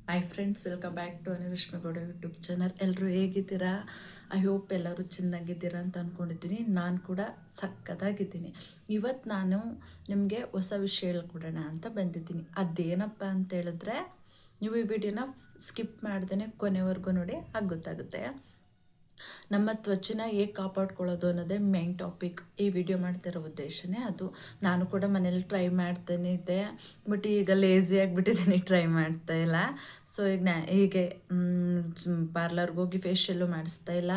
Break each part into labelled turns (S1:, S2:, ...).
S1: Hi friends, welcome back to Anirashmi Gowda YouTube channel. ಎಲ್ಲರೂ ಹೇಗಿದ್ದೀರಾ? I hope ಎಲ್ಲರೂ ಚೆನ್ನಾಗಿದ್ದೀರಾ ಅಂತ ಅಂದ್ಕೊಂಡಿದ್ದೀನಿ. ನಾನು ಕೂಡ ಸಕ್ಕತ್ತಾಗಿದ್ದೀನಿ. ಇವತ್ತು ನಾನು ನಿಮಗೆ ಹೊಸ ವಿಷಯ ಹೇಳ್ಕೊಡೋಣ ಅಂತ ಬಂದಿದ್ದೀನಿ. ಅದೇನಪ್ಪ ಅಂತ ಹೇಳಿದ್ರೆ, ನೀವು ಈ ವಿಡಿಯೋನ ಸ್ಕಿಪ್ ಮಾಡ್ದೇ ಕೊನೆವರೆಗೂ ನೋಡಿ, ಆಗ ಗೊತ್ತಾಗುತ್ತೆ. ನಮ್ಮ ತ್ವಚೆನ ಹೇಗೆ ಕಾಪಾಡ್ಕೊಳ್ಳೋದು ಅನ್ನೋದೇ ಮೇನ್ ಟಾಪಿಕ್. ಈ ವಿಡಿಯೋ ಮಾಡ್ತಿರೋ ಉದ್ದೇಶನೇ ಅದು. ನಾನು ಕೂಡ ಮನೇಲಿ ಟ್ರೈ ಮಾಡ್ತಾನೆ ಇದ್ದೆ, ಬಟ್ ಈಗ ಲೇಝಿ ಆಗಿಬಿಟ್ಟಿದ್ದೀನಿ, ಟ್ರೈ ಮಾಡ್ತಾ ಇಲ್ಲ. ಸೊ ಈಗ ಹೀಗೆ ಪಾರ್ಲರ್ಗೆ ಹೋಗಿ ಫೇಶಿಯಲ್ಲು ಮಾಡಿಸ್ತಾ ಇಲ್ಲ.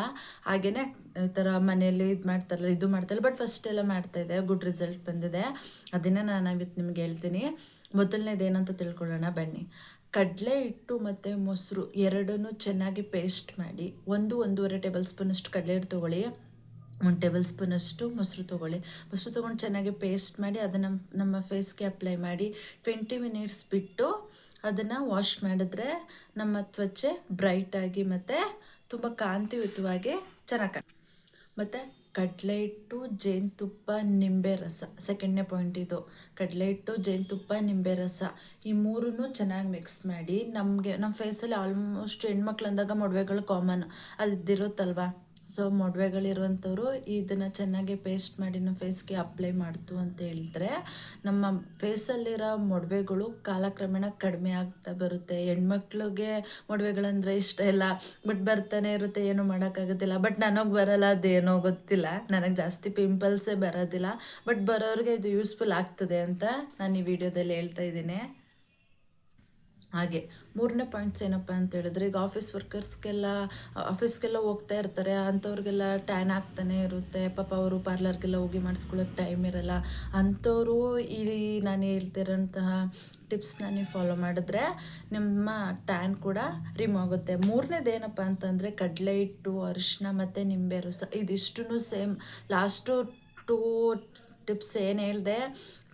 S1: ಹಾಗೆಯೇ ಈ ಥರ ಮನೆಯಲ್ಲಿ ಇದು ಮಾಡ್ತಾಯಿಲ್ಲ. ಬಟ್ ಫಸ್ಟ್ ಎಲ್ಲ ಮಾಡ್ತಾಯಿದ್ದೆ, ಗುಡ್ ರಿಸಲ್ಟ್ ಬಂದಿದೆ. ಅದನ್ನೇ ನಾನು ಇವತ್ತು ನಿಮ್ಗೆ ಹೇಳ್ತೀನಿ. ಮೊದಲನೇದು ಏನಂತ ತಿಳ್ಕೊಳ್ಳೋಣ ಬನ್ನಿ. ಕಡಲೆ ಹಿಟ್ಟು ಮತ್ತು ಮೊಸರು ಎರಡನ್ನೂ ಚೆನ್ನಾಗಿ ಪೇಸ್ಟ್ ಮಾಡಿ, 1-1.5 ಟೇಬಲ್ ಸ್ಪೂನಷ್ಟು ಕಡಲೆ ಹಿಟ್ಟು ತೊಗೊಳ್ಳಿ, 1 ಟೇಬಲ್ ಸ್ಪೂನಷ್ಟು ಮೊಸರು ತೊಗೊಳ್ಳಿ. ಮೊಸರು ತೊಗೊಂಡು ಚೆನ್ನಾಗಿ ಪೇಸ್ಟ್ ಮಾಡಿ ಅದನ್ನು ನಮ್ಮ ಫೇಸ್ಗೆ ಅಪ್ಲೈ ಮಾಡಿ 20 ಮಿನಿಟ್ಸ್ ಬಿಟ್ಟು ಅದನ್ನು ವಾಶ್ ಮಾಡಿದ್ರೆ ನಮ್ಮ ತ್ವಚೆ ಬ್ರೈಟಾಗಿ ಮತ್ತು ತುಂಬ ಕಾಂತಿಯುತವಾಗಿ ಚೆನ್ನಾಗಿ ಮತ್ತು ಕಡಲೆ ಹಿಟ್ಟು, ಜೇನುತುಪ್ಪ, ನಿಂಬೆ ರಸ, ಸೆಕೆಂಡ್ನೇ ಪಾಯಿಂಟ್ ಇದು. ಕಡಲೆ ಹಿಟ್ಟು, ಜೇನುತುಪ್ಪ, ನಿಂಬೆ ರಸ ಈ ಮೂರನ್ನು ಚೆನ್ನಾಗಿ ಮಿಕ್ಸ್ ಮಾಡಿ, ನಮ್ಮ ಫೇಸಲ್ಲಿ ಆಲ್ಮೋಸ್ಟ್ ಹೆಣ್ಮಕ್ಳು ಅಂದಾಗ ಮೊಡವೆಗಳು ಕಾಮನ್, ಅದು ಇದ್ದಿರುತ್ತಲ್ವ. ಸೊ ಮೊಡವೆಗಳಿರುವಂಥವ್ರು ಇದನ್ನು ಚೆನ್ನಾಗಿ ಪೇಸ್ಟ್ ಮಾಡಿ ನಮ್ಮ ಫೇಸ್ಗೆ ಅಪ್ಲೈ ಮಾಡ್ತು ಅಂತ ಹೇಳಿದ್ರೆ ನಮ್ಮ ಫೇಸಲ್ಲಿರೋ ಮೊಡವೆಗಳು ಕಾಲಕ್ರಮೇಣ ಕಡಿಮೆ ಆಗ್ತಾ ಬರುತ್ತೆ. ಹೆಣ್ಮಕ್ಳಿಗೆ ಮೊಡವೆಗಳಂದರೆ ಇಷ್ಟ ಇಲ್ಲ, ಬಟ್ ಬರ್ತಾನೆ ಇರುತ್ತೆ, ಏನೂ ಮಾಡೋಕ್ಕಾಗೋದಿಲ್ಲ. ಬಟ್ ನನಗೆ ಬರೋಲ್ಲ, ಅದೇನೋ ಗೊತ್ತಿಲ್ಲ, ನನಗೆ ಜಾಸ್ತಿ ಪಿಂಪಲ್ಸೇ ಬರೋದಿಲ್ಲ. ಬಟ್ ಬರೋರಿಗೆ ಇದು ಯೂಸ್ಫುಲ್ ಆಗ್ತದೆ ಅಂತ ನಾನು ಈ ವಿಡಿಯೋದಲ್ಲಿ ಹೇಳ್ತಾ ಇದ್ದೀನಿ. ಹಾಗೆ ಮೂರನೇ ಪಾಯಿಂಟ್ಸ್ ಏನಪ್ಪ ಅಂತ ಹೇಳಿದ್ರೆ, ಈಗ ಆಫೀಸ್ಗೆಲ್ಲ ಹೋಗ್ತಾ ಇರ್ತಾರೆ, ಅಂಥವ್ರಿಗೆಲ್ಲ ಟ್ಯಾನ್ ಆಗ್ತಾನೆ ಇರುತ್ತೆ. ಪಾಪ ಅವರು ಪಾರ್ಲರ್ಗೆಲ್ಲ ಹೋಗಿ ಮಾಡಿಸ್ಕೊಳ್ಳೋಕೆ ಟೈಮ್ ಇರೋಲ್ಲ. ಅಂಥವರು ಈ ನಾನು ಹೇಳ್ತಿರೋಂತಹ ಟಿಪ್ಸ್ನ ನೀವು ಫಾಲೋ ಮಾಡಿದ್ರೆ ನಿಮ್ಮ ಟ್ಯಾನ್ ಕೂಡ ರಿಮೂವ್ ಆಗುತ್ತೆ. ಮೂರನೇದು ಏನಪ್ಪ ಅಂತಂದರೆ, ಕಡಲೆ ಹಿಟ್ಟು, ಅರಿಶಿನ ಮತ್ತು ನಿಂಬೆ ರಸ, ಇದಿಷ್ಟೂ ಸೇಮ್. ಲಾಸ್ಟು 2 ಟಿಪ್ಸ್ ಏನು ಹೇಳಿದೆ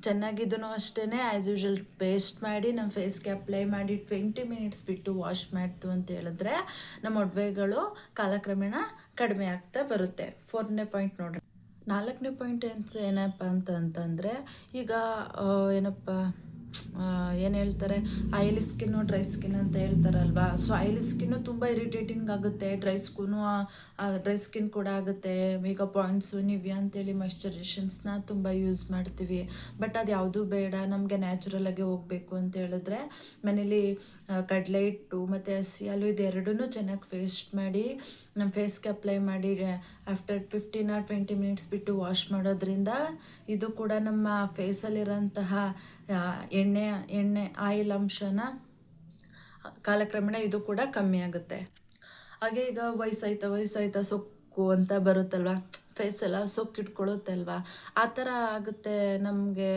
S1: ಚೆನ್ನಾಗಿದ್ದೂ ಅಷ್ಟೇ ಆ್ಯಸ್ ಯೂಶ್ವಲ್ ಪೇಸ್ಟ್ ಮಾಡಿ ನಮ್ಮ ಫೇಸ್ಗೆ ಅಪ್ಲೈ ಮಾಡಿ 20 ಮಿನಿಟ್ಸ್ ಬಿಟ್ಟು ವಾಶ್ ಮಾಡ್ತು ಅಂತ ಹೇಳಿದ್ರೆ ನಮ್ಮ ಮೊಡವೆಗಳು ಕಾಲಕ್ರಮೇಣ ಕಡಿಮೆ ಆಗ್ತಾ ಬರುತ್ತೆ. 4ನೇ ಪಾಯಿಂಟ್ ನೋಡ್ರಿ. 4ನೇ ಪಾಯಿಂಟ್ ಏನಪ್ಪ ಅಂತಂದರೆ, ಈಗ ಏನಪ್ಪ ಏನು ಹೇಳ್ತಾರೆ, ಆಯಿಲಿ ಸ್ಕಿನ್ನು, ಡ್ರೈ ಸ್ಕಿನ್ ಅಂತ ಹೇಳ್ತಾರಲ್ವ. ಸೊ ಆಯಿಲಿ ಸ್ಕಿನ್ನು ತುಂಬ ಇರಿಟೇಟಿಂಗ್ ಆಗುತ್ತೆ, ಡ್ರೈ ಸ್ಕಿನ್ ಕೂಡ ಆಗುತ್ತೆ. ಈಗ ಪಾಯಿಂಟ್ಸು, ನಿವ್ಯಾ ಅಂತೇಳಿ ಮಾಯ್ಶ್ಚರೈಸೇಷನ್ಸ್ನ ತುಂಬ ಯೂಸ್ ಮಾಡ್ತೀವಿ. ಬಟ್ ಅದು ಯಾವುದೂ ಬೇಡ, ನಮಗೆ ನ್ಯಾಚುರಲಾಗಿ ಹೋಗಬೇಕು ಅಂತ ಹೇಳಿದ್ರೆ ಮನೇಲಿ ಕಡಲೆ ಹಿಟ್ಟು ಮತ್ತು ಹಸಿ ಹಾಲು ಇದೆರಡನ್ನೂ ಚೆನ್ನಾಗಿ ಪೇಸ್ಟ್ ಮಾಡಿ ನಮ್ಮ ಫೇಸ್ಗೆ ಅಪ್ಲೈ ಮಾಡಿ ಆಫ್ಟರ್ 15 or 20 ಮಿನಿಟ್ಸ್ ಬಿಟ್ಟು ವಾಶ್ ಮಾಡೋದ್ರಿಂದ ಇದು ಕೂಡ ನಮ್ಮ ಫೇಸಲ್ಲಿರೋಂತಹ ಎಣ್ಣೆ ಆಯಿಲ್ ಅಂಶನ ಕಾಲಕ್ರಮೇಣ ಇದು ಕೂಡ ಕಮ್ಮಿ ಆಗುತ್ತೆ. ಹಾಗೆ ಈಗ ವಯಸ್ಸಾಯ್ತಾ ಸೊಕ್ಕು ಅಂತ ಬರುತ್ತಲ್ವ, ಫೇಸ್ ಎಲ್ಲ ಸೊಕ್ಕಿಟ್ಕೊಳ್ಳುತ್ತಲ್ವ, ಆ ಥರ ಆಗುತ್ತೆ. ನಮಗೆ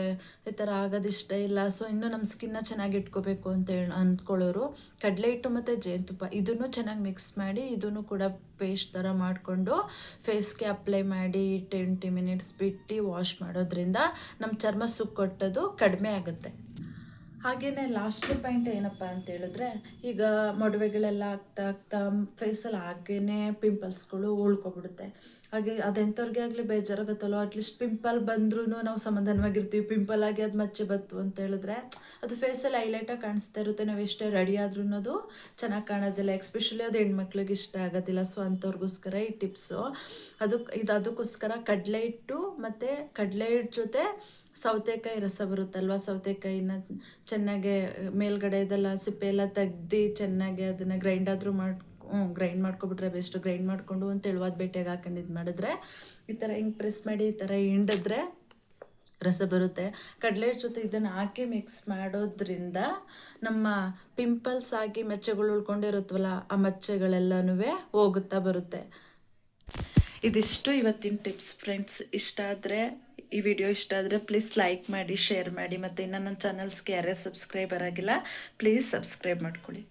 S1: ಈ ಥರ ಆಗೋದಿಷ್ಟ ಇಲ್ಲ. ಸೊ ಇನ್ನೂ ನಮ್ಮ ಸ್ಕಿನ್ನ ಚೆನ್ನಾಗಿ ಇಟ್ಕೋಬೇಕು ಅಂತ ಅಂದ್ಕೊಳ್ಳೋರು ಕಡಲೆ ಹಿಟ್ಟು ಮತ್ತು ಜೇನುತುಪ್ಪ ಇದನ್ನು ಚೆನ್ನಾಗಿ ಮಿಕ್ಸ್ ಮಾಡಿ ಇದನ್ನು ಕೂಡ ಪೇಸ್ಟ್ ಥರ ಮಾಡಿಕೊಂಡು ಫೇಸ್ಗೆ ಅಪ್ಲೈ ಮಾಡಿ 20 ಮಿನಿಟ್ಸ್ ಬಿಟ್ಟು ವಾಶ್ ಮಾಡೋದ್ರಿಂದ ನಮ್ಮ ಚರ್ಮ ಸುಕ್ಕೊಟ್ಟೋದು ಕಡಿಮೆ ಆಗುತ್ತೆ. ಹಾಗೆಯೇ ಲಾಸ್ಟ್ನೇ ಪಾಯಿಂಟ್ ಏನಪ್ಪ ಅಂತ ಹೇಳಿದ್ರೆ, ಈಗ ಮೊಡವೆಗಳೆಲ್ಲ ಆಗ್ತಾ ಫೇಸಲ್ಲಿ ಹಾಗೇ ಪಿಂಪಲ್ಸ್ಗಳು ಉಳ್ಕೊಬಿಡುತ್ತೆ. ಹಾಗೆ ಅದೆಂಥವ್ರಿಗೆ ಆಗಲಿ ಬೇಜಾರಾಗುತ್ತಲ್ಲೋ, ಅಟ್ಲೀಸ್ಟ್ ಪಿಂಪಲ್ ಬಂದ್ರೂ ನಾವು ಸಮಾಧಾನವಾಗಿರ್ತೀವಿ. ಪಿಂಪಲ್ ಆಗಿ ಅದು ಮಚ್ಚೆ ಬತ್ತು ಅಂತ ಹೇಳಿದ್ರೆ ಅದು ಫೇಸಲ್ಲಿ ಹೈಲೈಟಾಗಿ ಕಾಣಿಸ್ತಾ ಇರುತ್ತೆ. ನಾವು ಎಷ್ಟೇ ರೆಡಿ ಆದ್ರೂ ಅದು ಚೆನ್ನಾಗಿ ಕಾಣೋದಿಲ್ಲ. ಎಸ್ಪೆಷಲಿ ಅದು ಹೆಣ್ಮಕ್ಳಿಗೆ ಇಷ್ಟ ಆಗೋದಿಲ್ಲ. ಸೊ ಅಂಥವ್ರಿಗೋಸ್ಕರ ಈ ಟಿಪ್ಸು. ಅದಕ್ಕೋಸ್ಕರ ಕಡಲೆ ಹಿಟ್ಟು ಮತ್ತು ಕಡಲೆ ಹಿಟ್ಟು ಜೊತೆ ಸೌತೆಕಾಯಿ ರಸ ಬರುತ್ತಲ್ವ, ಸೌತೆಕಾಯಿನ ಚೆನ್ನಾಗೆ ಮೇಲ್ಗಡೆ ಇದೆಲ್ಲ ಸಿಪ್ಪೆ ಎಲ್ಲ ತೆಗ್ದು ಚೆನ್ನಾಗಿ ಅದನ್ನು ಗ್ರೈಂಡ್ ಮಾಡ್ಕೊಬಿಟ್ರೆ ಬೆಸ್ಟ್. ಗ್ರೈಂಡ್ ಮಾಡಿಕೊಂಡು ಒಂದು ತೆಳುವಾದ ಬೇಟೆಗೆ ಹಾಕೊಂಡು ಇದು ಮಾಡಿದ್ರೆ ಈ ಥರ ಹಿಂಗೆ ಪ್ರೆಸ್ ಮಾಡಿ ಈ ಥರ ಹಿಂಡಿದ್ರೆ ರಸ ಬರುತ್ತೆ. ಕಡಲೆ ಜೊತೆ ಇದನ್ನು ಹಾಕಿ ಮಿಕ್ಸ್ ಮಾಡೋದ್ರಿಂದ ನಮ್ಮ ಪಿಂಪಲ್ಸ್ ಆಗಿ ಮಚ್ಚೆಗಳು ಉಳ್ಕೊಂಡಿರುತ್ತವಲ್ಲ, ಆ ಮಚ್ಚೆಗಳೆಲ್ಲನೂ ಹೋಗುತ್ತಾ ಬರುತ್ತೆ. ಇದಿಷ್ಟು ಇವತ್ತಿನ ಟಿಪ್ಸ್ ಫ್ರೆಂಡ್ಸ್. ಈ ವಿಡಿಯೋ ಇಷ್ಟ ಆದರೆ ಪ್ಲೀಸ್ ಲೈಕ್ ಮಾಡಿ, ಶೇರ್ ಮಾಡಿ, ಮತ್ತು ಇನ್ನು ನನ್ನ ಚಾನಲ್ಸ್ಗೆ ಯಾರೇ ಸಬ್ಸ್ಕ್ರೈಬರ್ ಆಗಿಲ್ಲ ಪ್ಲೀಸ್ ಸಬ್ಸ್ಕ್ರೈಬ್ ಮಾಡ್ಕೊಳ್ಳಿ.